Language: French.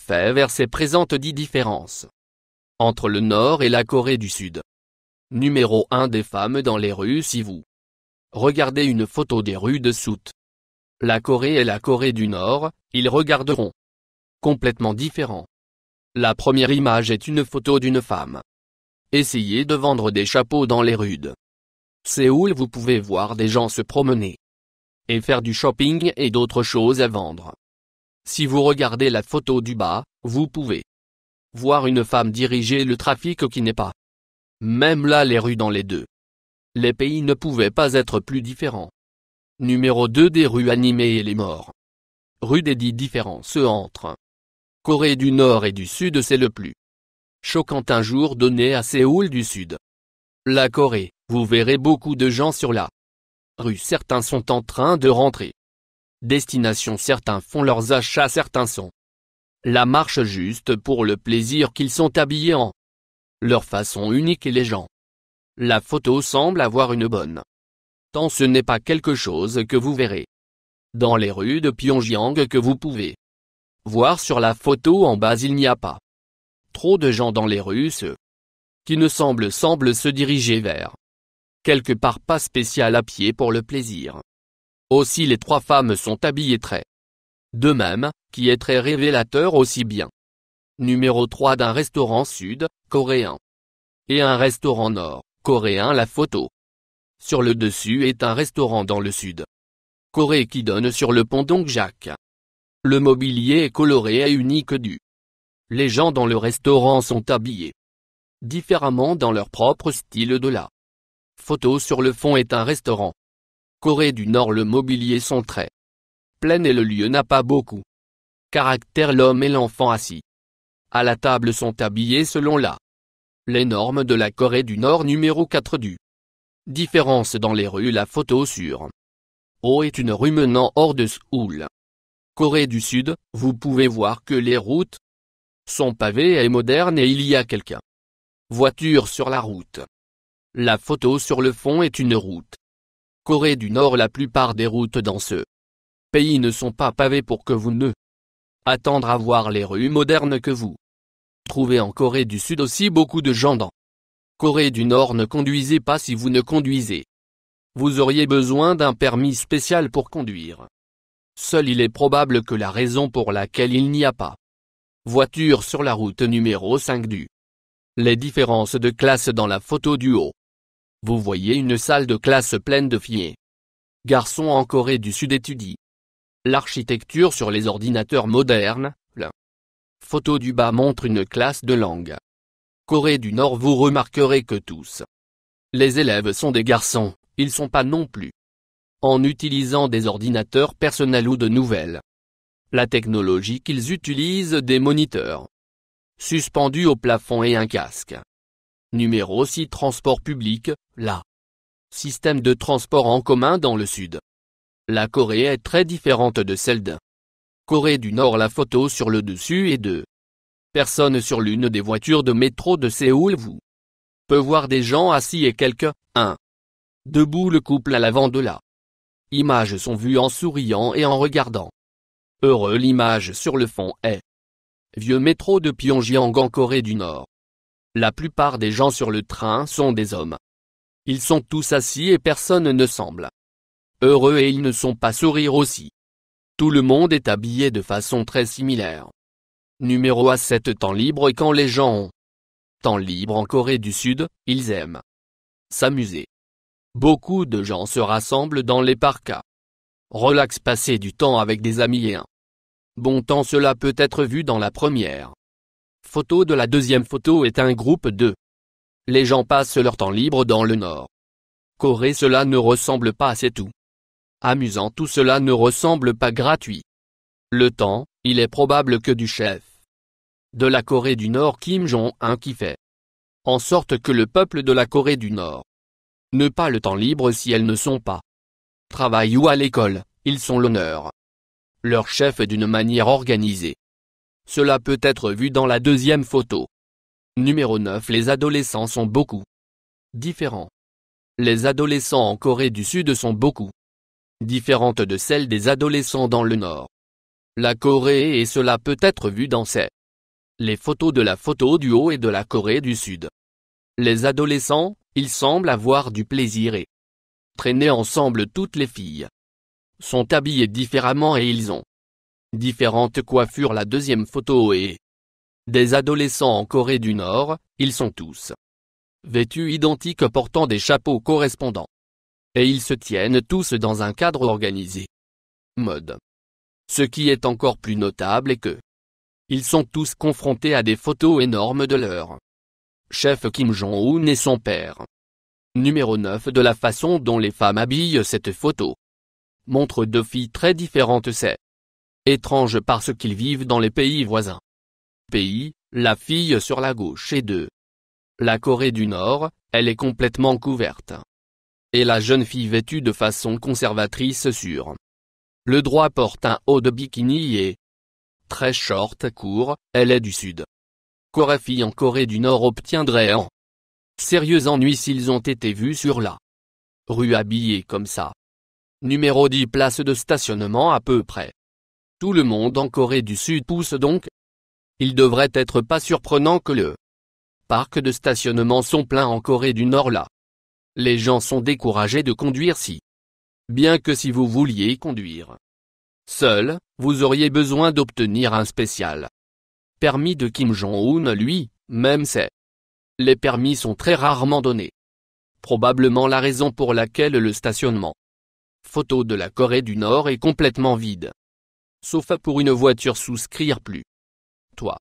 faits versés présentent 10 différences entre le Nord et la Corée du Sud. Numéro 1. Des femmes dans les rues. Si vous regardez une photo des rues de Sout, la Corée et la Corée du Nord, ils regarderont complètement différents. La première image est une photo d'une femme. Essayez de vendre des chapeaux dans les rues de Séoul. Vous pouvez voir des gens se promener et faire du shopping et d'autres choses à vendre. Si vous regardez la photo du bas, vous pouvez voir une femme diriger le trafic qui n'est pas même là. Les rues dans les deux les pays ne pouvaient pas être plus différents. Numéro 2. Des rues animées et les morts. Rue des 10 différences entre Corée du Nord et du Sud. C'est le plus choquant un jour donné à Séoul du Sud. La Corée, vous verrez beaucoup de gens sur la rue. Certains sont en train de rentrer destination, certains font leurs achats, certains sont la marche juste pour le plaisir qu'ils sont habillés en leur façon unique et les gens. La photo semble avoir une bonne temps. Ce n'est pas quelque chose que vous verrez dans les rues de Pyongyang que vous pouvez voir sur la photo en bas. Il n'y a pas trop de gens dans les rues. Ceux qui ne semblent se diriger vers quelque part pas spécial à pied pour le plaisir. Aussi les 3 femmes sont habillées très de même, qui est très révélateur aussi bien. Numéro 3. D'un restaurant sud-coréen et un restaurant nord-coréen. La photo sur le dessus est un restaurant dans le sud Corée qui donne sur le pont Dongjak. Le mobilier est coloré et unique les gens dans le restaurant sont habillés différemment dans leur propre style. De la photo sur le fond est un restaurant Corée du Nord. Le mobilier sont très plein et le lieu n'a pas beaucoup caractère. L'homme et l'enfant assis à la table sont habillés selon les normes de la Corée du Nord. Numéro 4. Du différence dans les rues. La photo sur haut est une rue menant hors de Séoul, Corée du Sud. Vous pouvez voir que les routes sont pavées et modernes et il y a quelques voitures sur la route. La photo sur le fond est une route Corée du Nord. La plupart des routes dans ce pays ne sont pas pavées pour que vous ne attendre à voir les rues modernes que vous trouvez en Corée du Sud. Aussi beaucoup de gens dans Corée du Nord ne conduisez pas. Si vous ne conduisez, vous auriez besoin d'un permis spécial pour conduire. Seul il est probable que la raison pour laquelle il n'y a pas voiture sur la route. Numéro 5. Les différences de classe dans la photo du haut. Vous voyez une salle de classe pleine de filles et garçons en Corée du Sud étudient l'architecture sur les ordinateurs modernes. La photo du bas montre une classe de langue Corée du Nord. Vous remarquerez que tous les élèves sont des garçons. Ils sont pas non plus en utilisant des ordinateurs personnels ou de nouvelles la technologie qu'ils utilisent, des moniteurs suspendus au plafond et un casque. Numéro 6. Transport public. La système de transport en commun dans le Sud. La Corée est très différente de celle de Corée du Nord. La photo sur le dessus est de personnes sur l'une des voitures de métro de Séoul. Vous pouvez voir des gens assis et quelques-uns debout. Le couple à l'avant de la image sont vus en souriant et en regardant heureux. L'image sur le fond est vieux métro de Pyongyang en Corée du Nord. La plupart des gens sur le train sont des hommes. Ils sont tous assis et personne ne semble heureux et ils ne sont pas sourire aussi. Tout le monde est habillé de façon très similaire. Numéro 7. Temps libre. Et quand les gens ont temps libre en Corée du Sud, ils aiment s'amuser. Beaucoup de gens se rassemblent dans les parcs à relax, passer du temps avec des amis et un bon temps. Cela peut être vu dans la première photo. De la deuxième photo est un groupe de les gens passent leur temps libre dans le Nord Corée. Cela ne ressemble pas à c'est tout amusant. Tout cela ne ressemble pas gratuit. Le temps, il est probable que du chef de la Corée du Nord Kim Jong-un qui fait en sorte que le peuple de la Corée du Nord ne pas le temps libre si elles ne sont pas travail ou à l'école, ils sont l'honneur leur chef d'une manière organisée. Cela peut être vu dans la deuxième photo. Numéro 9. Les adolescents sont beaucoup différents. Les adolescents en Corée du Sud sont beaucoup différentes de celles des adolescents dans le Nord. La Corée et cela peut être vu dans ces Les photos de la photo du haut et de la Corée du Sud. Les adolescents, ils semblent avoir du plaisir et traîner ensemble. Toutes les filles sont habillées différemment et ils ont différentes coiffures. La deuxième photo est des adolescents en Corée du Nord, ils sont tous vêtus identiques portant des chapeaux correspondants. Et ils se tiennent tous dans un cadre organisé. Mode. Ce qui est encore plus notable est que ils sont tous confrontés à des photos énormes de leur chef Kim Jong-un et son père. Numéro 9. De la façon dont les femmes habillent. Cette photo montre deux filles très différentes. C'est étrange parce qu'ils vivent dans les pays voisins. La fille sur la gauche est de la Corée du Nord, elle est complètement couverte. Et la jeune fille vêtue de façon conservatrice sur le droit porte un haut de bikini et très short court, elle est du Sud. Corée. Fille en Corée du Nord obtiendrait un sérieux ennui s'ils ont été vus sur la rue habillés comme ça. Numéro 10. Place de stationnement. À peu près tout le monde en Corée du Sud pousse donc. Il devrait être pas surprenant que le parc de stationnement sont pleins en Corée du Nord là. Les gens sont découragés de conduire si bien que si vous vouliez conduire seul, vous auriez besoin d'obtenir un spécial permis de Kim Jong-un lui-même. Les permis sont très rarement donnés. Probablement la raison pour laquelle le stationnement photo de la Corée du Nord est complètement vide. Sauf pour une voiture souscrire plus. Toi.